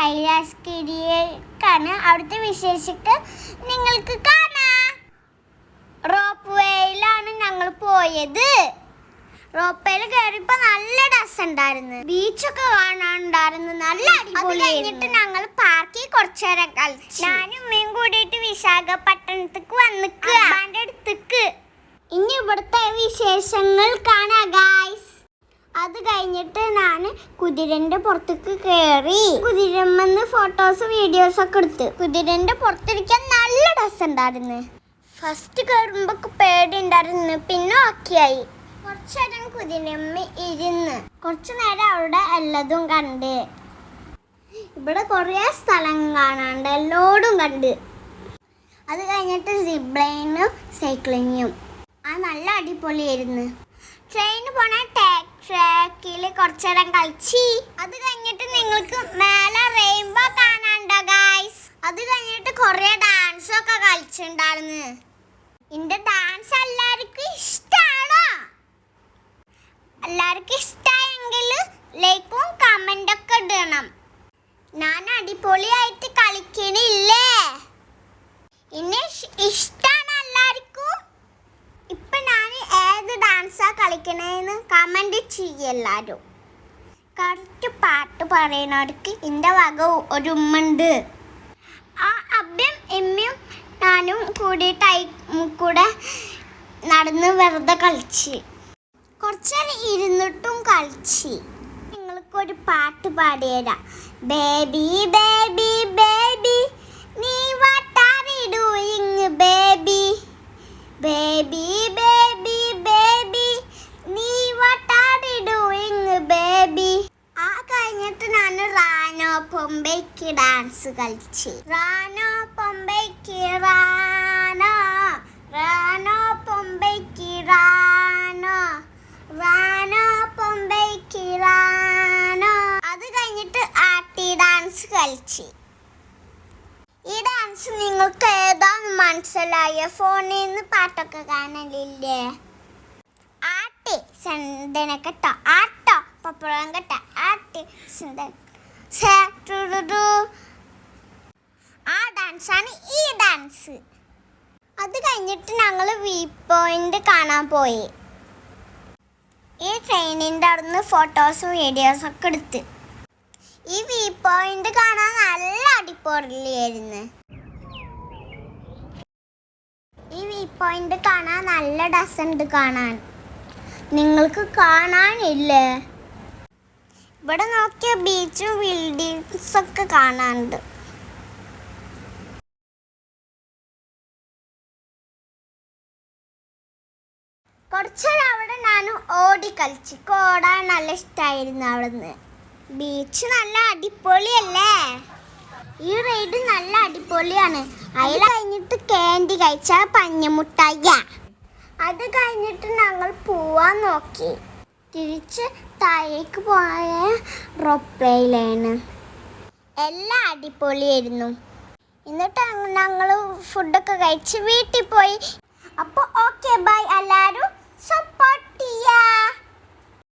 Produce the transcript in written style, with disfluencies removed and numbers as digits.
കൈലാസഗിരിക്കാണ്. അവിടുത്തെ വിശേഷിട്ട് നിങ്ങൾക്ക് കാണാം. റോപ്പ് വേയിലാണ് ഞങ്ങൾ പോയത്. റോപ്പയിൽ കയറിയപ്പോൾ നല്ല രസമുണ്ടായിരുന്നു. ബീച്ചൊക്കെ കാണാനുണ്ടായിരുന്നു. നല്ല അടിപൊളി. കഴിഞ്ഞിട്ട് ഞങ്ങൾ പാർക്കിൽ കുറച്ചു നേരം കളിച്ചു. ഞാനും ഉമ്മയും കൂടിയിട്ട് വിശാഖപട്ടണത്തേക്ക് വന്നിക്ക് അമ്മാൻ്റെ അടുത്തേക്ക്. ഇനി ഇവിടുത്തെ വിശേഷങ്ങൾ കാണാം ഗായ്സ്. അത് കഴിഞ്ഞിട്ട് ഞാൻ കുതിരൻ്റെ പുറത്തേക്ക് കയറി. കുതിരമ്മന്ന് ഫോട്ടോസ് വീഡിയോസൊക്കെ എടുത്ത്. കുതിരൻ്റെ പുറത്തിരിക്കാൻ നല്ല രസമുണ്ടായിരുന്നു. ഫസ്റ്റ് കയറുമ്പോൾ പേടിയുണ്ടായിരുന്നു, പിന്നെ ഓക്കെയായി. കുറച്ചു നേരം കുതിരമ്മ ഇരുന്ന് കുറച്ചു നേരം അവിടെ എല്ലാതും കണ്ട്. ഇവിടെ കുറേ സ്ഥലം കാണാണ്ട് എല്ലായിടും കണ്ട്. അത് കഴിഞ്ഞിട്ട് സിപ്ലൈനും സൈക്ലിങ്ങും നല്ല അടിപൊളിയായിരുന്നു. ട്രെയിന് പോണ ട്രാക്കിൽ കുറച്ചു നേരം കളിച്ച്. അത് കഴിഞ്ഞിട്ട് നിങ്ങൾക്ക് മേലെ റെയിൻബോ കാണാണ്ടോ ഗായ്സ്. അത് കഴിഞ്ഞിട്ട് കുറേ ഡാൻസൊക്കെ കളിച്ചിട്ടുണ്ടായിരുന്നു. എൻ്റെ ഡാൻസ് എല്ലാവർക്കും ഇഷ്ടമാണോ? എല്ലാവർക്കും ഇഷ്ടമായെങ്കിൽ ലൈക്കും കമൻ്റൊക്കെ ഇടണം. ഞാൻ അടിപൊളിയായിട്ട് കളിക്കണില്ലേ? എന്നെ ഇഷ്ടമാണ് എല്ലാവർക്കും. ഇപ്പം ഞാൻ ഏത് ഡാൻസാണ് കളിക്കണേന്ന് കമൻ്റ് ചെയ്യെല്ലാവരും. കറക്റ്റ് പാട്ട് പറയുന്നവർക്ക് എൻ്റെ വക ഒരു ഉമ്മുണ്ട്. ആ അബ്ബയും എമ്മയും ഞാനും കൂടെ നടന്ന് വെറുതെ കളിച്ച് കുറച്ചേരം ഇരുന്നിട്ടും കളിച്ച്. നിങ്ങൾക്കൊരു പാട്ട് പാടിയരാം. ബേബി ബേബി ബേബി നീ what are you doing baby. Baby baby baby നീ what are you doing baby. ആ കഴിഞ്ഞിട്ട് ഞാൻ റാനോ പൊമ്പയ്ക്ക് ഡാൻസ് കളിച്ച്. റാനോ പൊമ്പയ്ക്ക് റാനോ റാനോ പൊമ്പയ്ക്ക് റാനോ റാനോ പൊമ്പയ്ക്ക് റാനോ. അത് കഴിഞ്ഞിട്ട് ആട്ടി ഡാൻസ് കളിച്ച്. ഈ ഡാൻസ് നിങ്ങൾക്ക് ഏതാന്ന് മനസ്സിലായ? ഫോണിൽ നിന്ന് പാട്ടൊക്കെ കാണലില്ലേ? ആട്ടി ചന്ദനക്കെട്ടോ ആട്ടോ പപ്പടം കെട്ട ആട്ടി ചന്ദന. ആ ഡാൻസാണ് ഈ ഡാൻസ്. അത് കഴിഞ്ഞിട്ട് ഞങ്ങൾ വ്യൂ പോയിന്റ് കാണാൻ പോയി. ഈ ട്രെയിനിൻ്റെ അവിടുന്ന് ഫോട്ടോസും വീഡിയോസൊക്കെ എടുത്ത്. ഈ വ്യൂ പോയിന്റ് കാണാൻ നല്ല അടിപൊളിയായിരുന്നു. ഈ വ്യൂ പോയിന്റ് കാണാൻ നല്ല രസമുണ്ട് കാണാൻ. നിങ്ങൾക്ക് കാണാനില്ലേ? ഇവിടെ നോക്കിയ ബീച്ചും ബിൽഡിങ്സൊക്കെ കാണാനുണ്ട്. കുറച്ചേരം അവിടെ ഞാൻ ഓടി കളിച്ച്. ഓടാൻ നല്ല ഇഷ്ടമായിരുന്നു. അവിടുന്ന് ബീച്ച് നല്ല അടിപൊളിയല്ലേ? ഈ റൈഡ് നല്ല അടിപൊളിയാണ്. അതിൽ കഴിഞ്ഞിട്ട് ക്യാൻഡി കഴിച്ച പഞ്ഞമുട്ടായ. അത് കഴിഞ്ഞിട്ട് ഞങ്ങൾ പോവാൻ നോക്കി. തിരിച്ച് താഴേക്ക് പോയ റോപ്വേയിലാണ്. എല്ലാം അടിപൊളിയായിരുന്നു. എന്നിട്ട് ഞങ്ങൾ ഫുഡൊക്കെ കഴിച്ച് വീട്ടിൽ പോയി. അപ്പോൾ ഓക്കെ ബൈ. എല്ലാവരും സപ്പോർട്ട് ചെയ്യാ.